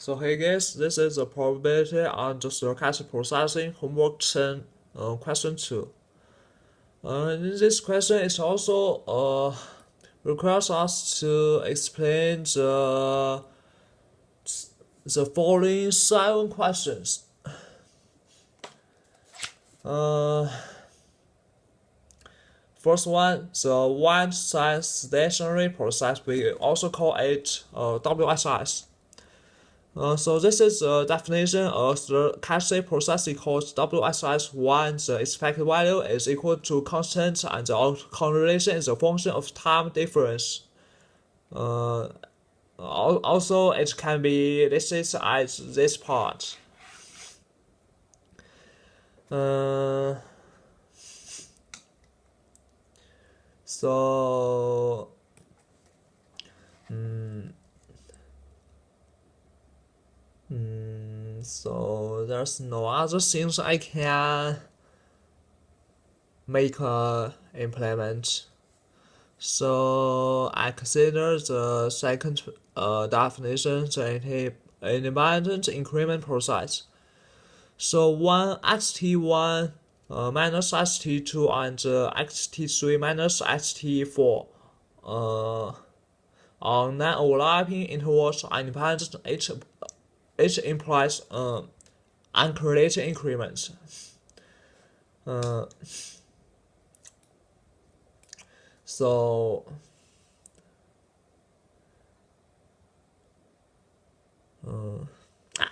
So hey guys, this is the probability and stochastic processing homework 10 question 2. This question is also requires us to explain the following 7 questions. First one, the one size stationary process, we also call it WSS. So this is the definition of the stochastic process equals WSS when the expected value is equal to constant and the correlation is a function of time difference. Also, it can be listed as this part. So there's no other things I can make implement. So I consider the second definition, the independent increment process. So when xt1 minus xt2 and xt3 minus xt4 on non-overlapping intervals are independent, each implies uncorrelated increments. So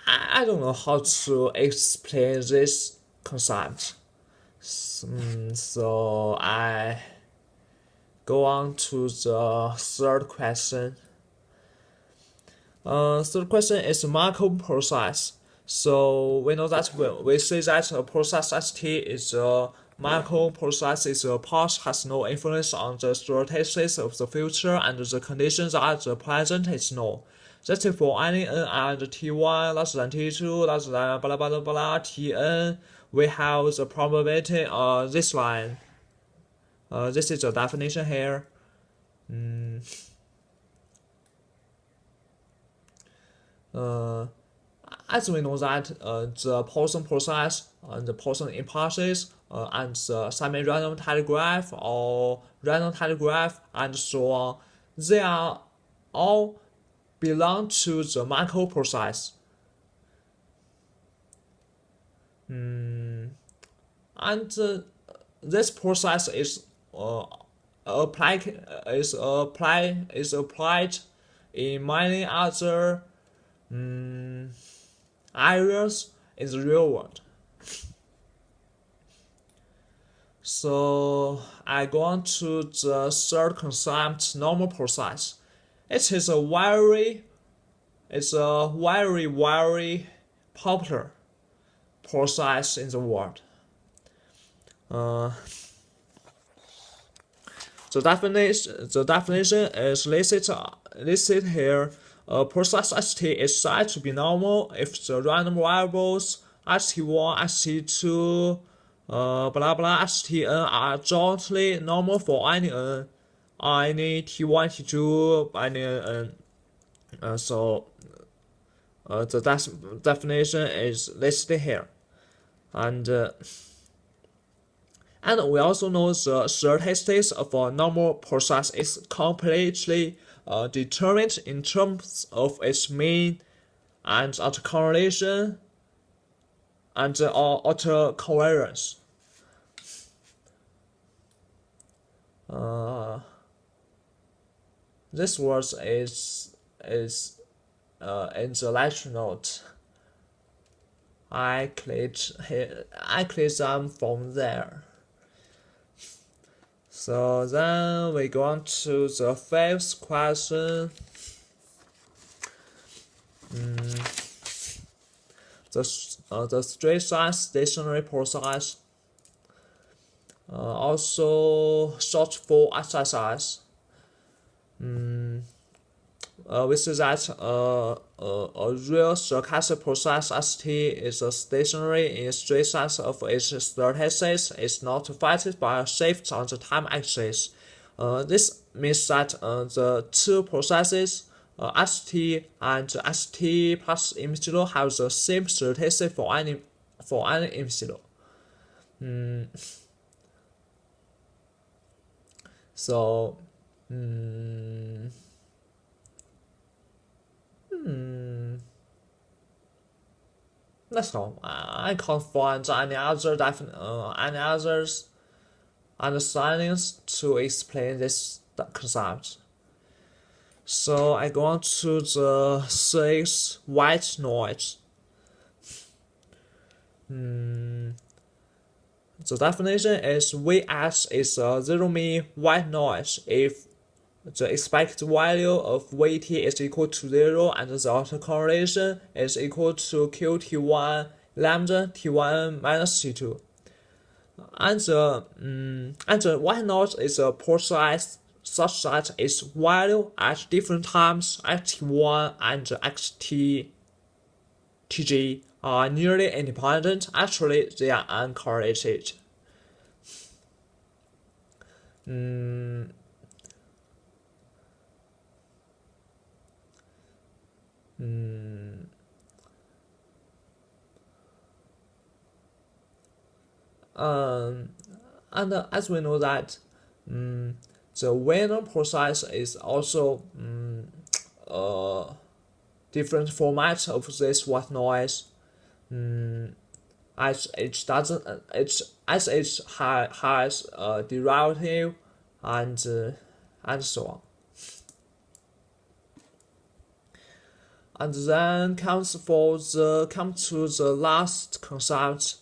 I don't know how to explain this concept. So I go on to the third question. Third question is Markov process. So we know that we say that a process St is a Markov process is a past has no influence on the statistics of the future and the conditions at the present is known. That is for any n and t1 less than t2 less than blah blah blah tn, we have the probability of this line. This is the definition here. As we know that the Poisson process and the Poisson impulses and the semi-random telegraph or random telegraph and so on, they are all belong to the Markov process. And this process is applied in many other areas in the real world. So I go on to the third concept, normal process. It is a very popular process in the world. The definition is listed here. A process St is said to be normal if the random variables xt1, xt2, blah blah stn are jointly normal for any n, any t1, t2, any n. So the definition is listed here, and we also know the statistics of a normal process is completely determined in terms of its mean and autocorrelation and autocovariance. This word is in the lecture note. I clicked them from there. So then we go on to the fifth question. The straight line stationary process, also short for SSS. We see that a real stochastic process St is a stationary in straight sense of its statistics is not affected by a shift on the time axis. This means that the two processes Ht and Ht plus epsilon have the same statistic for any epsilon. So that's all. I can't find any others understandings to explain this concept. So I go on to the sixth white noise. The definition is Vs is a zero-mean white noise if the expected value of Vt is equal to 0 and the autocorrelation is equal to Q1 lambda T1 minus T2. And the white noise is a precise such that its value at different times at T1 and at Tg are nearly independent. Actually, they are uncorrelated. And as we know that the Wiener process is also different format of this white noise, as it doesn't as it has a derivative and so on. And then come to the last concept,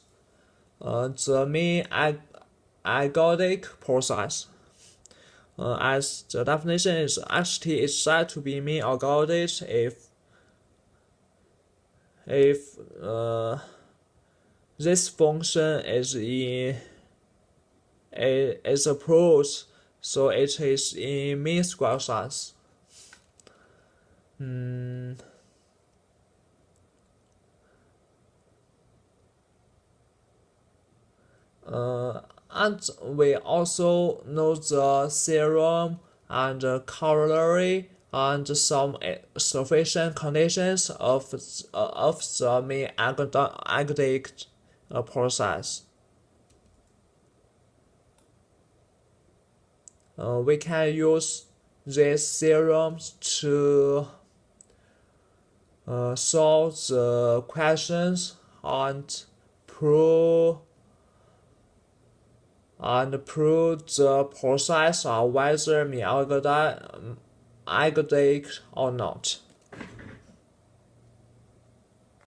the mean ergodic process. As the definition is, Ht is said to be mean ergodic if this function is approached, so it is in mean square sense. And we also know the theorem and corollary and some sufficient conditions of the mean ergodic process. We can use these theorems to solve the questions and prove the process of whether mean ergodic or not.